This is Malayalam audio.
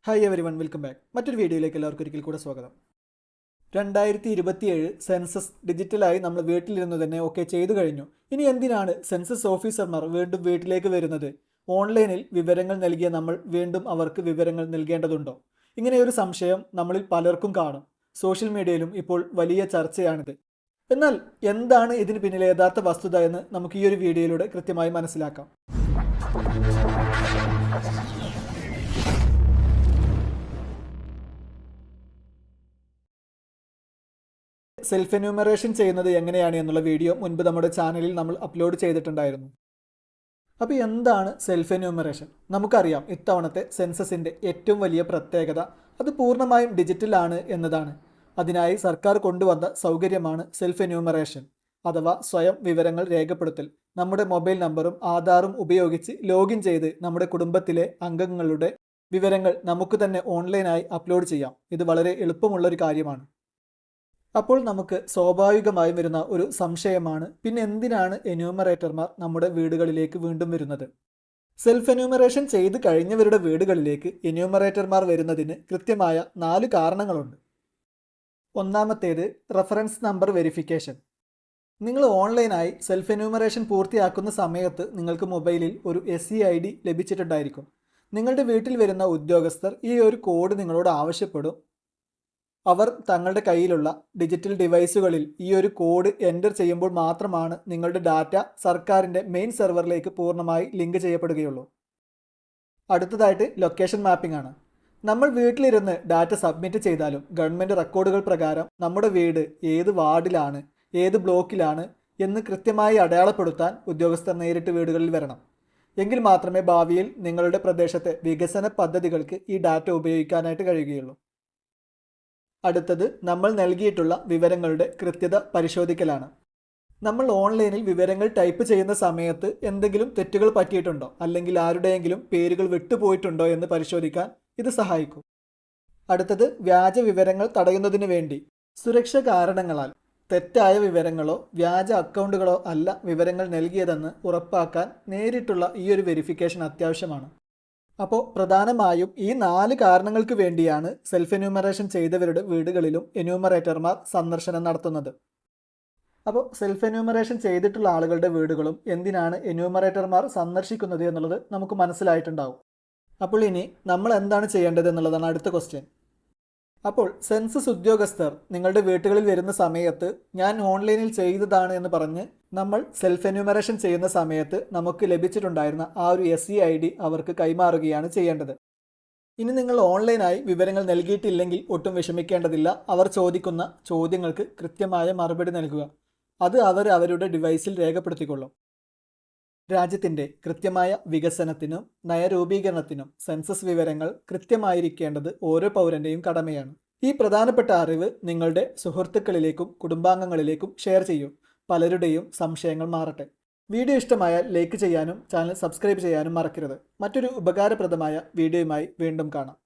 Hi every one, welcome back. മറ്റൊരു വീഡിയോയിലേക്ക് എല്ലാവർക്കും ഒരിക്കൽ കൂടെ സ്വാഗതം. 2027 സെൻസസ് ഡിജിറ്റലായി നമ്മൾ വീട്ടിലിരുന്ന് തന്നെ ചെയ്തു കഴിഞ്ഞു. ഇനി എന്തിനാണ് സെൻസസ് ഓഫീസർമാർ വീണ്ടും വീട്ടിലേക്ക് വരുന്നത്? ഓൺലൈനിൽ വിവരങ്ങൾ നൽകിയ നമ്മൾ വീണ്ടും അവർക്ക് വിവരങ്ങൾ നൽകേണ്ടതുണ്ടോ? ഇങ്ങനെയൊരു സംശയം നമ്മളിൽ പലർക്കും കാണും. സോഷ്യൽ മീഡിയയിലും ഇപ്പോൾ വലിയ ചർച്ചയാണിത്. എന്നാൽ എന്താണ് ഇതിന് പിന്നിലെ യഥാർത്ഥ വസ്തുത എന്ന് നമുക്ക് ഈ ഒരു വീഡിയോയിലൂടെ കൃത്യമായി മനസ്സിലാക്കാം. സെൽഫ് എന്യൂമറേഷൻ ചെയ്യുന്നത് എങ്ങനെയാണ് എന്നുള്ള വീഡിയോ മുൻപ് നമ്മുടെ ചാനലിൽ നമ്മൾ അപ്ലോഡ് ചെയ്തിട്ടുണ്ടായിരുന്നു. അപ്പോൾ എന്താണ് സെൽഫ് എന്യൂമറേഷൻ? നമുക്കറിയാം, ഇത്തവണത്തെ സെൻസസിൻ്റെ ഏറ്റവും വലിയ പ്രത്യേകത അത് പൂർണ്ണമായും ഡിജിറ്റലാണ് എന്നതാണ്. അതിനായി സർക്കാർ കൊണ്ടുവന്ന സൗകര്യമാണ് സെൽഫ് എന്യൂമറേഷൻ അഥവാ സ്വയം വിവരങ്ങൾ രേഖപ്പെടുത്തൽ. നമ്മുടെ മൊബൈൽ നമ്പറും ആധാറും ഉപയോഗിച്ച് ലോഗിൻ ചെയ്ത് നമ്മുടെ കുടുംബത്തിലെ അംഗങ്ങളുടെ വിവരങ്ങൾ നമുക്ക് തന്നെ ഓൺലൈനായി അപ്ലോഡ് ചെയ്യാം. ഇത് വളരെ എളുപ്പമുള്ളൊരു കാര്യമാണ്. അപ്പോൾ നമുക്ക് സ്വാഭാവികമായും വരുന്ന ഒരു സംശയമാണ്, പിന്നെ എന്തിനാണ് എന്യൂമറേറ്റർമാർ നമ്മുടെ വീടുകളിലേക്ക് വീണ്ടും വരുന്നത്? സെൽഫ് എന്യൂമറേഷൻ ചെയ്ത് കഴിഞ്ഞവരുടെ വീടുകളിലേക്ക് എന്യൂമറേറ്റർമാർ വരുന്നതിന് കൃത്യമായ 4 കാരണങ്ങളുണ്ട്. ഒന്നാമത്തേത് റഫറൻസ് നമ്പർ വെരിഫിക്കേഷൻ. നിങ്ങൾ ഓൺലൈനായി സെൽഫ് എന്യൂമറേഷൻ പൂർത്തിയാക്കുന്ന സമയത്ത് നിങ്ങൾക്ക് മൊബൈലിൽ ഒരു SCID ലഭിച്ചിട്ടുണ്ടായിരിക്കും. നിങ്ങളുടെ വീട്ടിൽ വരുന്ന ഉദ്യോഗസ്ഥർ ഈ ഒരു കോഡ് നിങ്ങളോട് ആവശ്യപ്പെടും. അവർ തങ്ങളുടെ കയ്യിലുള്ള ഡിജിറ്റൽ ഡിവൈസുകളിൽ ഈ ഒരു കോഡ് എൻ്റർ ചെയ്യുമ്പോൾ മാത്രമാണ് നിങ്ങളുടെ ഡാറ്റ സർക്കാരിൻ്റെ മെയിൻ സെർവറിലേക്ക് പൂർണ്ണമായി ലിങ്ക് ചെയ്യപ്പെടുകയുള്ളൂ. അടുത്തതായിട്ട് ലൊക്കേഷൻ മാപ്പിംഗ് ആണ്. നമ്മൾ വീട്ടിലിരുന്ന് ഡാറ്റ സബ്മിറ്റ് ചെയ്താലും ഗവൺമെൻറ് റെക്കോർഡുകൾ പ്രകാരം നമ്മുടെ വീട് ഏത് വാർഡിലാണ്, ഏത് ബ്ലോക്കിലാണ് എന്ന് കൃത്യമായി അടയാളപ്പെടുത്താൻ ഉദ്യോഗസ്ഥർ നേരിട്ട് വീടുകളിൽ വരണം. എങ്കിൽ മാത്രമേ ഭാവിയിൽ നിങ്ങളുടെ പ്രദേശത്തെ വികസന പദ്ധതികൾക്ക് ഈ ഡാറ്റ ഉപയോഗിക്കാനായിട്ട് കഴിയുകയുള്ളൂ. അടുത്തത് നമ്മൾ നൽകിയിട്ടുള്ള വിവരങ്ങളുടെ കൃത്യത പരിശോധിക്കലാണ്. നമ്മൾ ഓൺലൈനിൽ വിവരങ്ങൾ ടൈപ്പ് ചെയ്യുന്ന സമയത്ത് എന്തെങ്കിലും തെറ്റുകൾ പറ്റിയിട്ടുണ്ടോ, അല്ലെങ്കിൽ ആരുടെയെങ്കിലും പേരുകൾ വിട്ടുപോയിട്ടുണ്ടോ എന്ന് പരിശോധിക്കാൻ ഇത് സഹായിക്കും. അടുത്തത് വ്യാജ വിവരങ്ങൾ തടയുന്നതിന് വേണ്ടി സുരക്ഷാ കാരണങ്ങളാൽ തെറ്റായ വിവരങ്ങളോ വ്യാജ അക്കൗണ്ടുകളോ അല്ല വിവരങ്ങൾ നൽകിയതെന്ന് ഉറപ്പാക്കാൻ നേരിട്ടുള്ള ഈ ഒരു വെരിഫിക്കേഷൻ അത്യാവശ്യമാണ്. അപ്പോൾ പ്രധാനമായും ഈ 4 കാരണങ്ങൾക്ക് വേണ്ടിയാണ് സെൽഫ് എന്യൂമറേഷൻ ചെയ്തവരുടെ വീടുകളിലും എന്യൂമറേറ്റർമാർ സന്ദർശനം നടത്തുന്നത്. അപ്പോൾ സെൽഫ് എന്യൂമറേഷൻ ചെയ്തിട്ടുള്ള ആളുകളുടെ വീടുകളും എന്തിനാണ് എന്യൂമറേറ്റർമാർ സന്ദർശിക്കുന്നത് എന്നുള്ളത് നമുക്ക് മനസ്സിലായിട്ടുണ്ടാവും. അപ്പോൾ ഇനി നമ്മൾ എന്താണ് ചെയ്യേണ്ടത് എന്നുള്ളതാണ് അടുത്ത ക്വസ്റ്റ്യൻ. അപ്പോൾ സെൻസസ് ഉദ്യോഗസ്ഥർ നിങ്ങളുടെ വീടുകളിൽ വരുന്ന സമയത്ത് ഞാൻ ഓൺലൈനിൽ ചെയ്തതാണ് എന്ന് പറഞ്ഞ് നമ്മൾ സെൽഫ് എന്യൂമറേഷൻ ചെയ്യുന്ന സമയത്ത് നമുക്ക് ലഭിച്ചിട്ടുണ്ടായിരുന്ന ആ ഒരു SCID അവർക്ക് കൈമാറുകയാണ് ചെയ്യേണ്ടത്. ഇനി നിങ്ങൾ ഓൺലൈനായി വിവരങ്ങൾ നൽകിയിട്ടില്ലെങ്കിൽ ഒട്ടും വിഷമിക്കേണ്ടതില്ല. അവർ ചോദിക്കുന്ന ചോദ്യങ്ങൾക്ക് കൃത്യമായ മറുപടി നൽകുക. അത് അവർ അവരുടെ ഡിവൈസിൽ രേഖപ്പെടുത്തിക്കൊള്ളും. രാജ്യത്തിൻ്റെ കൃത്യമായ വികസനത്തിനും നയരൂപീകരണത്തിനും സെൻസസ് വിവരങ്ങൾ കൃത്യമായിരിക്കേണ്ടത് ഓരോ പൗരൻ്റെയും കടമയാണ്. ഈ പ്രധാനപ്പെട്ട അറിവ് നിങ്ങളുടെ സുഹൃത്തുക്കളിലേക്കും കുടുംബാംഗങ്ങളിലേക്കും ഷെയർ ചെയ്യൂ. പലരുടെയും സംശയങ്ങൾ മാറട്ടെ. വീഡിയോ ഇഷ്ടമായാൽ ലൈക്ക് ചെയ്യാനും ചാനൽ സബ്സ്ക്രൈബ് ചെയ്യാനും മറക്കരുത്. മറ്റൊരു ഉപകാരപ്രദമായ വീഡിയോയുമായി വീണ്ടും കാണാം.